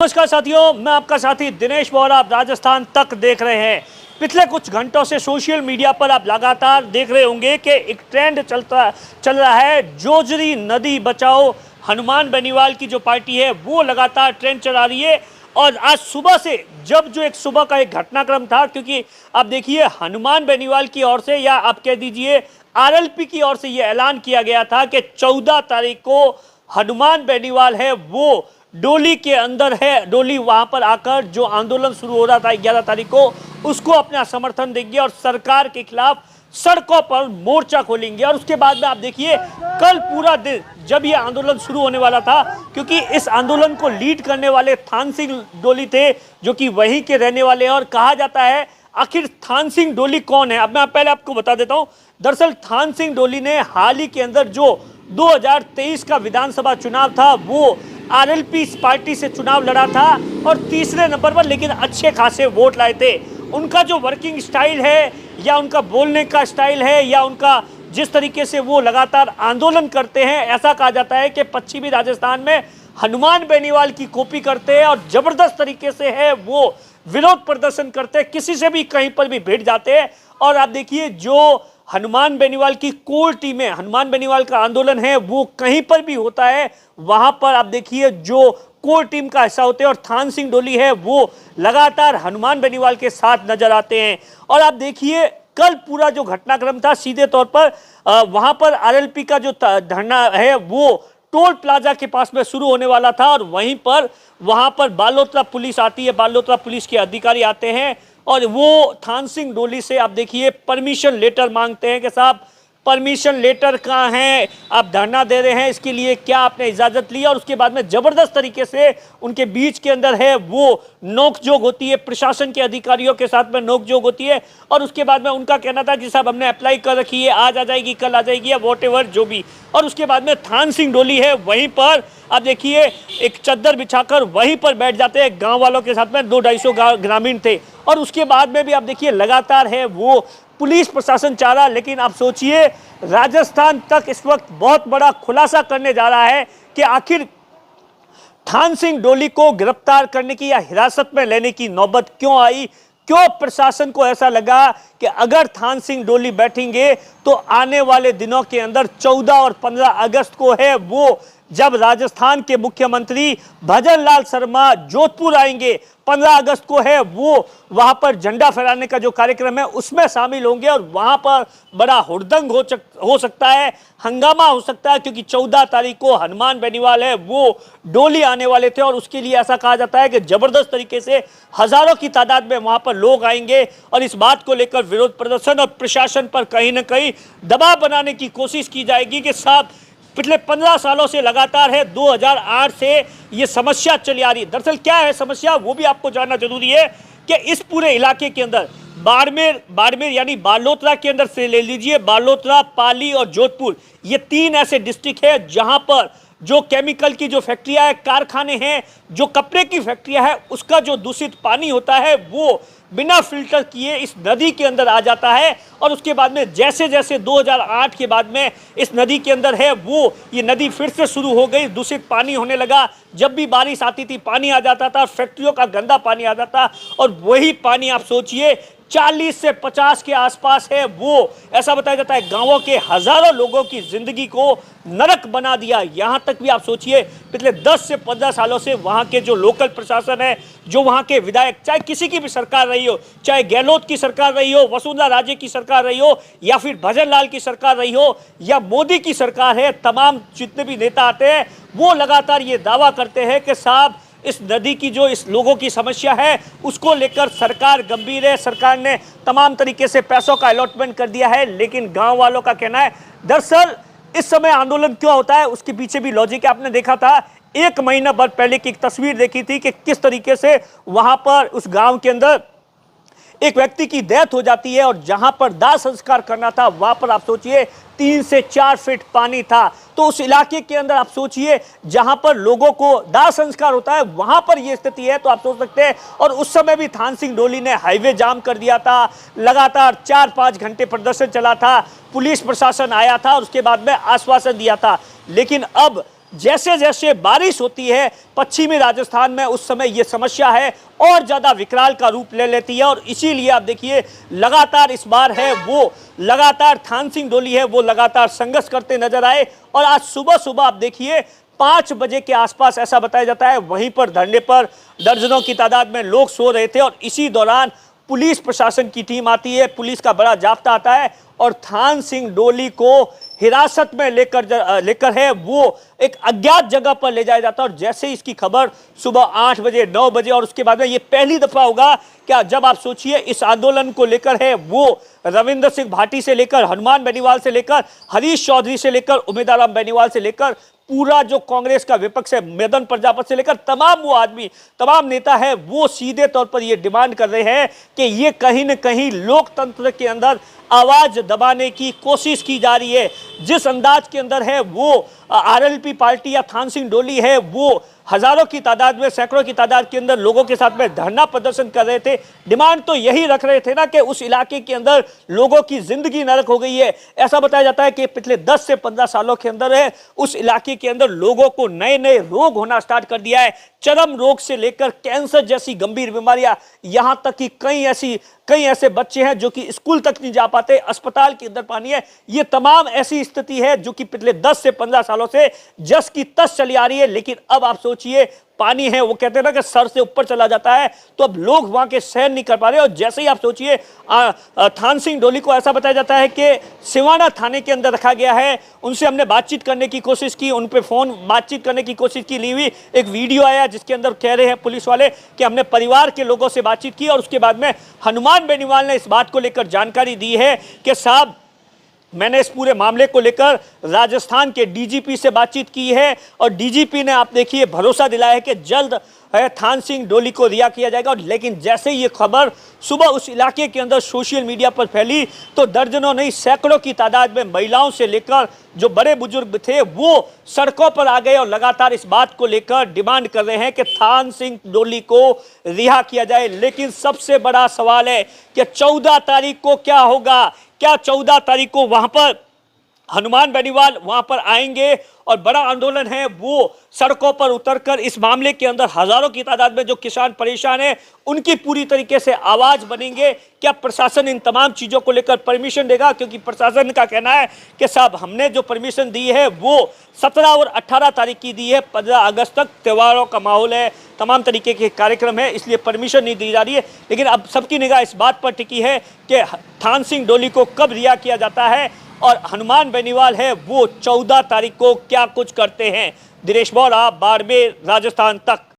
नमस्कार साथियों, मैं आपका साथी दिनेश बोहरा। आप राजस्थान तक देख रहे हैं। पिछले कुछ घंटों से सोशल मीडिया पर आप लगातार देख रहे होंगे कि एक ट्रेंड चल रहा है। जोजरी नदी बचाओ, हनुमान बेनीवाल की जो पार्टी है वो लगातार ट्रेंड चला रही है। और आज सुबह से जो एक सुबह का एक घटनाक्रम था, क्योंकि आप देखिए हनुमान बेनीवाल की ओर से या आप कह दीजिए आरएलपी की ओर से ये ऐलान किया गया था कि 14 तारीख को हनुमान बेनीवाल है वो डोली के अंदर है। डोली वहां पर आकर जो आंदोलन शुरू हो रहा था 11 तारीख को, उसको अपना समर्थन देंगे और सरकार के खिलाफ सड़कों पर मोर्चा खोलेंगे। और उसके बाद में आप देखिए कल पूरा दिन जब ये आंदोलन शुरू होने वाला था, क्योंकि इस आंदोलन को लीड करने वाले थान सिंह डोली थे जो कि वहीं के रहने वाले हैं। और कहा जाता है आखिर थान सिंह डोली कौन है, अब मैं पहले आपको बता देता हूं। दरअसल थान सिंह डोली ने हाल ही के अंदर जो 2023 का विधानसभा चुनाव था वो आरएलपी पार्टी से चुनाव लड़ा था और तीसरे नंबर पर, लेकिन अच्छे खासे वोट लाए थे। उनका जो वर्किंग स्टाइल है या उनका बोलने का स्टाइल है या उनका जिस तरीके से वो लगातार आंदोलन करते हैं, ऐसा कहा जाता है कि पश्चिमी राजस्थान में हनुमान बेनीवाल की कॉपी करते हैं और जबरदस्त तरीके से है वो विरोध प्रदर्शन करते हैं, किसी से भी कहीं पर भी भिड़ जाते हैं। और आप देखिए जो हनुमान बेनीवाल की कोर टीमें, हनुमान बेनीवाल का आंदोलन है वो कहीं पर भी होता है, वहां पर आप देखिए जो कोर टीम का हिस्सा होते हैं और थान सिंह डोली है वो लगातार हनुमान बेनीवाल के साथ नजर आते हैं। और आप देखिए कल पूरा जो घटनाक्रम था सीधे तौर पर वहां पर आरएलपी का जो धरना है वो टोल प्लाजा के पास में शुरू होने वाला था और वहां पर बालोतरा पुलिस आती है, बालोतरा पुलिस के अधिकारी आते हैं और वो थान सिंह डोली से आप देखिए परमिशन लेटर मांगते हैं कि साहब परमिशन लेटर कहाँ है, आप धरना दे रहे हैं इसके लिए क्या आपने इजाज़त ली। और उसके बाद में ज़बरदस्त तरीके से उनके बीच के अंदर है वो नोकझोंक होती है, प्रशासन के अधिकारियों के साथ में नोकझोंक होती है। और उसके बाद में उनका कहना था कि साहब हमने अप्लाई कर रखी है, आज आ जाएगी, कल आ जाएगी या वॉटेवर जो भी। और उसके बाद में थान सिंह डोली है वहीं पर आप देखिए एक चद्दर बिछाकर वहीं पर बैठ जाते हैं गाँव वालों के साथ में। 200-250 ग्रामीण थे। और उसके बाद में भी आप देखिए लगातार है वो पुलिस प्रशासन चाह रहा। लेकिन आप सोचिए राजस्थान तक इस वक्त बहुत बड़ा खुलासा करने जा रहा है कि आखिर थान सिंह डोली को गिरफ्तार करने की या हिरासत में लेने की नौबत क्यों आई, क्यों प्रशासन को ऐसा लगा कि अगर थान सिंह डोली बैठेंगे तो आने वाले दिनों के अंदर 14 और 15 अगस्त को है वो जब राजस्थान के मुख्यमंत्री भजन लाल शर्मा जोधपुर आएंगे, 15 अगस्त को है वो वहां पर झंडा फहराने का जो कार्यक्रम है उसमें शामिल होंगे और वहां पर बड़ा हुड़दंग हो सकता है, हंगामा हो सकता है। क्योंकि 14 तारीख को हनुमान बेनीवाल है वो डोली आने वाले थे और उसके लिए ऐसा कहा जाता है कि जबरदस्त तरीके से हजारों की तादाद में वहां पर लोग आएंगे और इस बात को लेकर विरोध प्रदर्शन और प्रशासन पर कहीं ना कहीं दबाव बनाने की कोशिश की जाएगी कि साहब पिछले 15 सालों से लगातार है 2008 से ये समस्या चली आ रही है। दरअसल क्या है समस्या वो भी आपको जानना जरूरी है कि इस पूरे इलाके के अंदर बाड़मेर यानी बालोतरा के अंदर से ले लीजिए, बालोतरा, पाली और जोधपुर, ये 3 ऐसे डिस्ट्रिक्ट है जहां पर जो केमिकल की जो फैक्ट्रियां है, कारखाने हैं, जो कपड़े की फैक्ट्रियां है, उसका जो दूषित पानी होता है वो बिना फिल्टर किए इस नदी के अंदर आ जाता है। और उसके बाद में जैसे जैसे 2008 के बाद में इस नदी के अंदर है वो ये नदी फिर से शुरू हो गई, दूषित पानी होने लगा। जब भी बारिश आती थी पानी आ जाता था, फैक्ट्रियों का गंदा पानी आ जाता और वही पानी आप सोचिए 40 से 50 के आसपास है वो ऐसा बताया जाता है गांवों के हजारों लोगों की जिंदगी को नरक बना दिया। यहां तक भी आप सोचिए पिछले 10 से 15 सालों से वहां के जो लोकल प्रशासन है, जो वहां के विधायक, चाहे किसी की भी सरकार रही हो, चाहे गहलोत की सरकार रही हो, वसुंधरा राजे की सरकार रही हो या फिर भजन लाल की सरकार रही हो या मोदी की सरकार है, तमाम जितने भी नेता आते हैं वो लगातार ये दावा करते हैं कि साहब इस नदी की जो इस लोगों की समस्या है उसको लेकर सरकार गंभीर है, सरकार ने तमाम तरीके से पैसों का अलॉटमेंट कर दिया है। लेकिन गांव वालों का कहना है दरअसल इस समय आंदोलन क्यों होता है उसके पीछे भी लॉजिक है। आपने देखा था 1 महीना भर पहले की एक तस्वीर देखी थी कि किस तरीके से वहां पर उस गांव के अंदर एक व्यक्ति की डेथ हो जाती है और जहां पर दाह संस्कार करना था वहां पर आप सोचिए 3 से 4 फीट पानी था। तो उस इलाके के अंदर आप सोचिए जहां पर लोगों को दाह संस्कार होता है वहां पर यह स्थिति है, तो आप सोच सकते हैं। और उस समय भी थान सिंह डोली ने हाईवे जाम कर दिया था, लगातार 4-5 घंटे प्रदर्शन चला था, पुलिस प्रशासन आया था और उसके बाद में आश्वासन दिया था। लेकिन अब जैसे जैसे बारिश होती है पश्चिमी राजस्थान में, उस समय ये समस्या है और ज़्यादा विकराल का रूप ले लेती है। और इसीलिए आप देखिए लगातार इस बार है वो लगातार थान सिंह डोली है वो लगातार संघर्ष करते नजर आए। और आज सुबह सुबह आप देखिए 5 बजे के आसपास ऐसा बताया जाता है वहीं पर धरने पर दर्जनों की तादाद में लोग सो रहे थे और इसी दौरान पुलिस प्रशासन की टीम आती है, पुलिस का बड़ा जाब्ता आता है और थान सिंह डोली को हिरासत में लेकर है वो एक अज्ञात जगह पर ले जाया जाता है। और जैसे इसकी खबर सुबह 8 बजे 9 बजे और उसके बाद में ये पहली दफा होगा क्या, जब आप सोचिए इस आंदोलन को लेकर है वो रविंद्र सिंह भाटी से लेकर हनुमान बेनीवाल से लेकर हरीश चौधरी से लेकर उमेदाराम बेनीवाल से लेकर पूरा जो कांग्रेस का विपक्ष है मदन प्रजापत से लेकर तमाम वो आदमी तमाम नेता है वो सीधे तौर पर ये डिमांड कर रहे हैं कि ये कहीं न कहीं लोकतंत्र के अंदर आवाज दबाने की कोशिश की जा रही है। जिस अंदाज के अंदर है वो आरएलपी पार्टी या थान सिंह डोली है वो हजारों की तादाद में सैकड़ों की तादाद के अंदर लोगों के साथ में धरना प्रदर्शन कर रहे थे। डिमांड तो यही रख रहे थे ना कि उस इलाके के अंदर लोगों की जिंदगी नरक हो गई है। ऐसा बताया जाता है कि पिछले 10 से 15 सालों के अंदर है उस इलाके के अंदर लोगों को नए नए रोग होना स्टार्ट कर दिया है, चरम रोग से लेकर कैंसर जैसी गंभीर बीमारियां, यहां तक कि कई ऐसे बच्चे हैं जो कि स्कूल तक नहीं जा पाते, अस्पताल के अंदर पानी है। ये तमाम ऐसी स्थिति है जो कि पिछले 10 से 15 सालों से जस की तस चली आ रही है। लेकिन अब आप सोचिए पानी है वो कहते हैं ना कि सर से ऊपर चला जाता है, तो अब लोग वहां के सहन नहीं कर पा रहे। और जैसे ही आप सोचिए थान सिंह डोली को ऐसा बताया जाता है कि सिवाना थाने के अंदर रखा गया है, उनसे हमने बातचीत करने की कोशिश की, उन पे फोन बातचीत करने की कोशिश की, ली हुई एक वीडियो आया जिसके अंदर कह रहे हैं पुलिस वाले कि हमने परिवार के लोगों से बातचीत की। और उसके बाद में हनुमान बेनीवाल ने इस बात को लेकर जानकारी दी है कि साहब मैंने इस पूरे मामले को लेकर राजस्थान के डीजीपी से बातचीत की है और डीजीपी ने आप देखिए भरोसा दिलाया है कि जल्द है थान सिंह डोली को रिहा किया जाएगा। लेकिन जैसे ये खबर सुबह उस इलाके के अंदर सोशल मीडिया पर फैली तो दर्जनों नहीं सैकड़ों की तादाद में महिलाओं से लेकर जो बड़े बुजुर्ग थे वो सड़कों पर आ गए और लगातार इस बात को लेकर डिमांड कर रहे हैं कि थान सिंह डोली को रिहा किया जाए। लेकिन सबसे बड़ा सवाल है कि 14 तारीख को क्या होगा, क्या 14 तारीख को वहां पर हनुमान बेनीवाल वहां पर आएंगे और बड़ा आंदोलन है वो सड़कों पर उतरकर इस मामले के अंदर हजारों की तादाद में जो किसान परेशान है उनकी पूरी तरीके से आवाज बनेंगे। क्या प्रशासन इन तमाम चीजों को लेकर परमिशन देगा? क्योंकि प्रशासन का कहना है कि साहब हमने जो परमिशन दी है वो 17 और 18 तारीख की दी है, 15 अगस्त तक त्योहारों का माहौल है, तमाम तरीके के कार्यक्रम है, इसलिए परमिशन नहीं दी जा रही है। लेकिन अब सबकी निगाह इस बात पर टिकी है कि थान सिंह डोली को कब रिहा किया जाता है और हनुमान बेनीवाल है वो 14 तारीख को क्या कुछ करते हैं। दिनेश बोरा, बाड़मेर, राजस्थान तक।